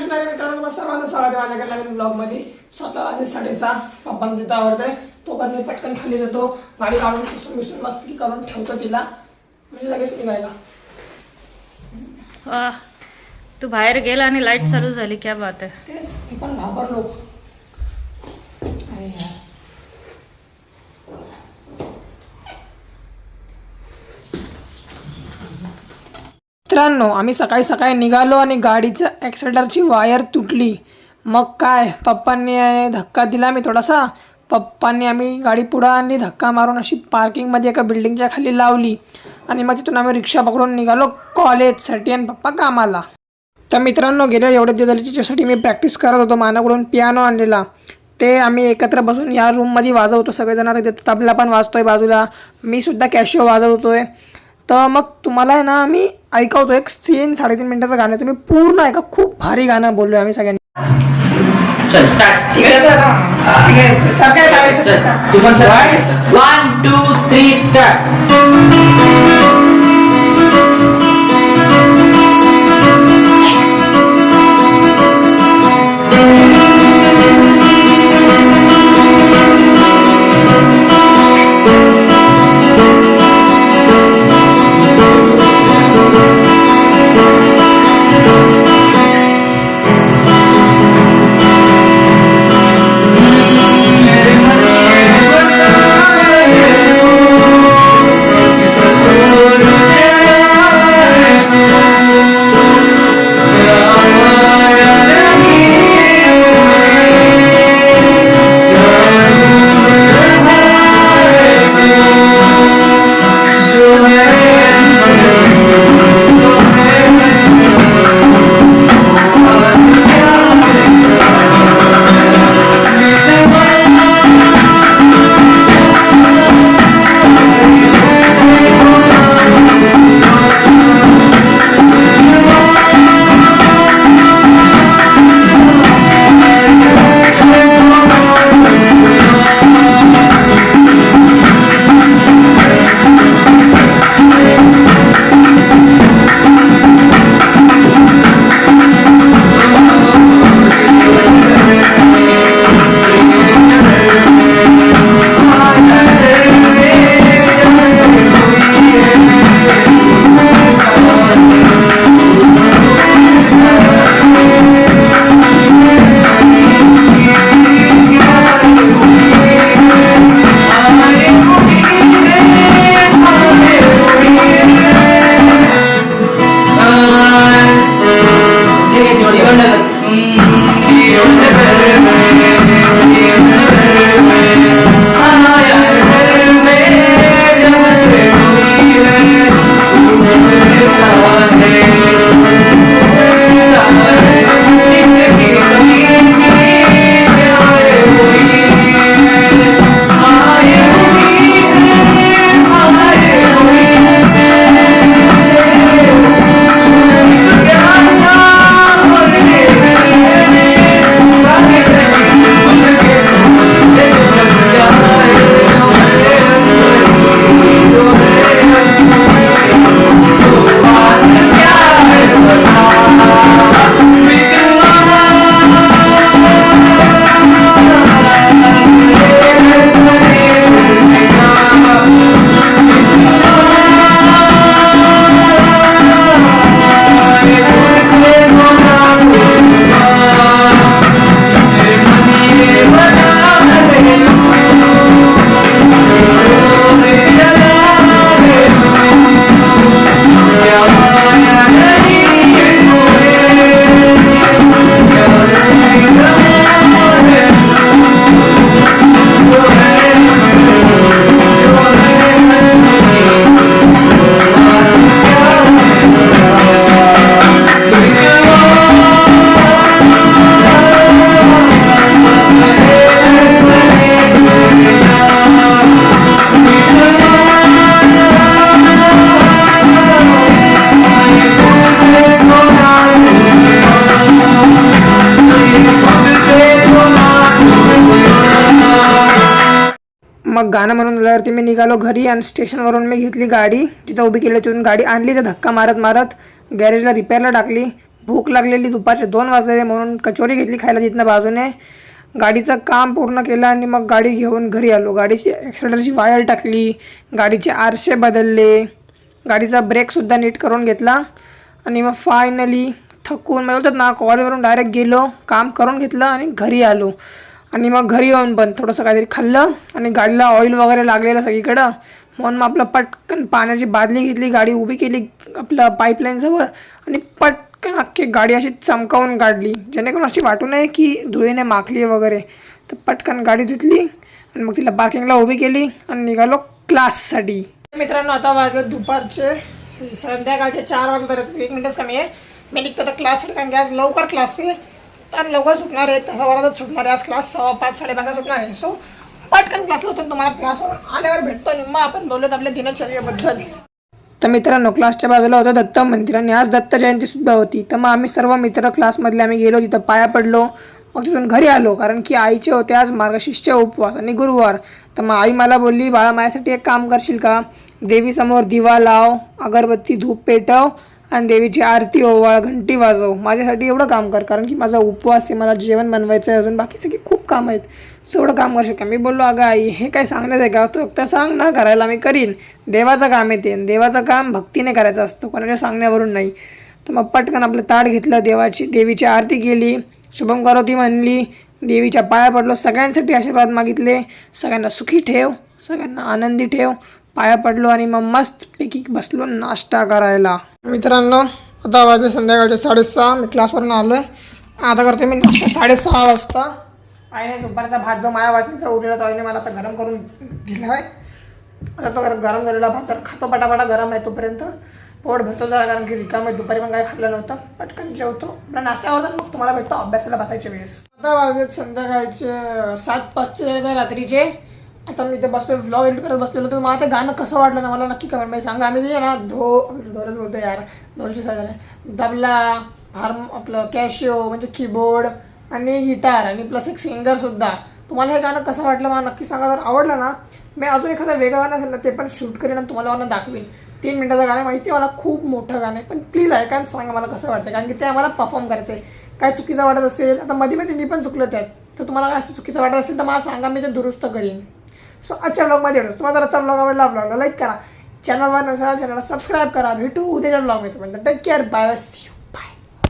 कृष्णाने मित्रांनो, सर्वांचं स्वागत आहे माझ्या नवीन ब्लॉगमध्ये. स्वतः वाजले 6:30. पप्पांना तिथं आवडतंय तोपर्यंत मी पटकन खाली जातो, गाडी काढून पुसून मस्त करून ठेवतो तिला, म्हणजे लगेच निघायला. तू बाहेर गेला आणि लाईट चालू झाली, क्या बात आहे. तेच मी पण घाबरलो. अरे यार, मित्रांनो आम्ही सकाळी सकाळी निघालो आणि गाडीचं ॲक्सिलेटरची वायर तुटली. मग काय, पप्पांनी धक्का दिला मी थोडासा. पप्पांनी आम्ही गाडी पुढं आणली, धक्का मारून अशी पार्किंगमध्ये एका बिल्डिंगच्या खाली लावली आणि मग तिथून आम्ही रिक्षा पकडून निघालो कॉलेजसाठी आणि पप्पा कामाला. तर मित्रांनो गेल्या एवढ्या दिवस त्याच्यासाठी मी प्रॅक्टिस करत होतो. मानाकडून पियानो आणलेला, ते आम्ही एकत्र बसून या रूममध्ये वाजवतो सगळेजण. आता तिथं तबला पण वाजतोय बाजूला, मी सुद्धा कॅशिओ वाजवतोय. तर मग तुम्हाला आहे ना मी ऐकवतो एक 3-3.5 मिनिटाचं गाणं, तुम्ही पूर्ण ऐका. खूप भारी गाणं बोललोय आम्ही सगळ्यांनी. चल स्टार्ट. ठीक आहे चल तू पण चल. 1 2 3 स्टार्ट. मग गाणं म्हणून झाल्यावरती मी निघालो घरी आणि स्टेशनवरून मी घेतली गाडी, जिथं उभी केली तिथून गाडी आणली. तर धक्का मारत मारत गॅरेजला रिपेअरला टाकली. भूक लागलेली, दुपारचे 2 वाजलेले म्हणून कचोरी घेतली खायला तिथनं बाजूने. गाडीचं काम पूर्ण केलं आणि मग गाडी घेऊन घरी आलो. गाडीची ॲक्सिलेटरची वायर टाकली, गाडीचे आरसे बदलले, गाडीचा ब्रेकसुद्धा नीट करून घेतला आणि मग फायनली थकून म्हणतात ना कॉलवरून डायरेक्ट गेलो, काम करून घेतलं आणि घरी आलो. आणि मग घरी येऊन पण थोडंसं काहीतरी खाल्लं आणि गाडीला ऑइल वगैरे लागलेलं सगळीकडं, म्हणून मग आपलं पटकन पाण्याची बादली घेतली, गाडी उभी केली आपलं पाईपलाईनजवळ आणि पटकन अख्खी गाडी अशी चमकावून काढली, जेणेकरून अशी वाटू नये की धुळीने माखली वगैरे. तर पटकन गाडी धुतली आणि मग तिला पार्किंगला उभी केली आणि निघालो क्लाससाठी. मित्रांनो आता वाजले दुपारचे संध्याकाळचे 4 वाजता, 1 मिनिटच कमी आहे. मी निघतो तर क्लाससाठी, कारण की आज लवकर क्लास आहे आणि लवकर सुटणार आहे, तासाभरातच सुटणार आहे आज क्लास. 5:15 5:30 सुटणार आहे. सो पटकन क्लासला होतो, तुम्हाला क्लासवर आल्यावर भेटतो आणि मग आपण बोलूत आपल्या दिनचर्येबद्दल. तर मित्रांनो क्लासच्या बाजूला होतं दत्त मंदिर आणि आज दत्त जयंतीसुद्धा होती. तर मग आम्ही सर्व मित्र क्लासमधले आम्ही गेलो, तिथं पाया पडलो, मग तिथून घरी आलो, कारण की आईचे होते आज मार्गशीर्ष उपवास आणि गुरुवार. तर मग आई मला बोलली, बाळा माझ्यासाठी एक काम करशील का, देवीसमोर दिवा लाव, अगरबत्ती धूप पेटव आणि देवीची आरती ओवाळ, घंटी वाजव, माझ्यासाठी एवढं काम कर, कारण की माझा उपवास आहे, मला जेवण बनवायचं आहे, अजून बाकी सगळी खूप काम आहेत, सो एवढं काम करू शकता. मी बोललो, अगं आई हे काय सांगण्याचं आहे का, तू फक्त सांग ना करायला, मी करीन, देवाचं काम आहे ते, देवाचं काम भक्तीने करायचं असतं, कोणाच्या सांगण्यावरून नाही. तर मग पटकन आपलं ताट घेतलं, देवीची आरती केली, शुभम करोती म्हणली, देवीच्या पाया पडलो, सगळ्यांसाठी आशीर्वाद मागितले, सगळ्यांना सुखी ठेव, सगळ्यांना आनंदी ठेव, पाया पडलो आणि मग मस्तपैकी बसलो नाश्ता करायला. मित्रांनो आता वाजले संध्याकाळचे 6:30, मी क्लासवरून आलो आहे. आता करते मी नाश्ता 6:30 वाजता. आईने दुपारचा भात जो माया वाटणीचा उरलेला तो आईने मला आता गरम करून दिला आहे. आता तो गरम झालेला भात जर खातो, पटापटा गरम आहे तोपर्यंत पोट भरतो जरा, कारण की रिकाम आहे, दुपारी पण काही खाल्लं नव्हतं. पटकन जेवतो, आपला नाश्त्यावर मग तुम्हाला भेटतो अभ्यासाला बसायच्या वेळेस. आता वाजलेत संध्याकाळचे 7:35 रात्रीचे. आता मी इथे बसलो, व्लॉग एडिट करत बसलेलो. तर मला ते गाणं कसं वाटलं ना मला नक्की कमेंटमध्ये सांगा. आम्ही ते ना धोरच बोलतो यार, 200 साधारण तबला, आपलं कॅशिओ म्हणजे कीबोर्ड आणि गिटार आणि प्लस एक सिंगरसुद्धा. तुम्हाला हे गाणं कसं वाटलं मला नक्की सांगा. जर आवडलं ना मी अजून एखादं वेगळं गाणं असेल ना ते पण शूट करेन आणि तुम्हाला गाणं दाखवेन. 3 मिनिटाचं गाणं माहिती आहे मला, खूप मोठं गाणं आहे, पण प्लीज ऐका आणि सांगा मला कसं वाटतं, कारण की ते आम्हाला परफॉर्म करायचं आहे. काय चुकीचं वाटत असेल, आता मध्ये मी पण चुकलं त्यात, तर तुम्हाला काय असं चुकीचं वाटत असेल तर मला सांगा, मी ते दुरुस्त करीन. सो आजच्या ब्लॉगमध्ये एवढंच. तुम्हाला जर आजचा ब्लॉग आवडला, ब्लॉगला लाईक करा, चॅनलवर नसेल चॅनलला सबस्क्राईब करा. भेटू उद्याच्या ब्लॉगमध्ये. Take care, bye, see you.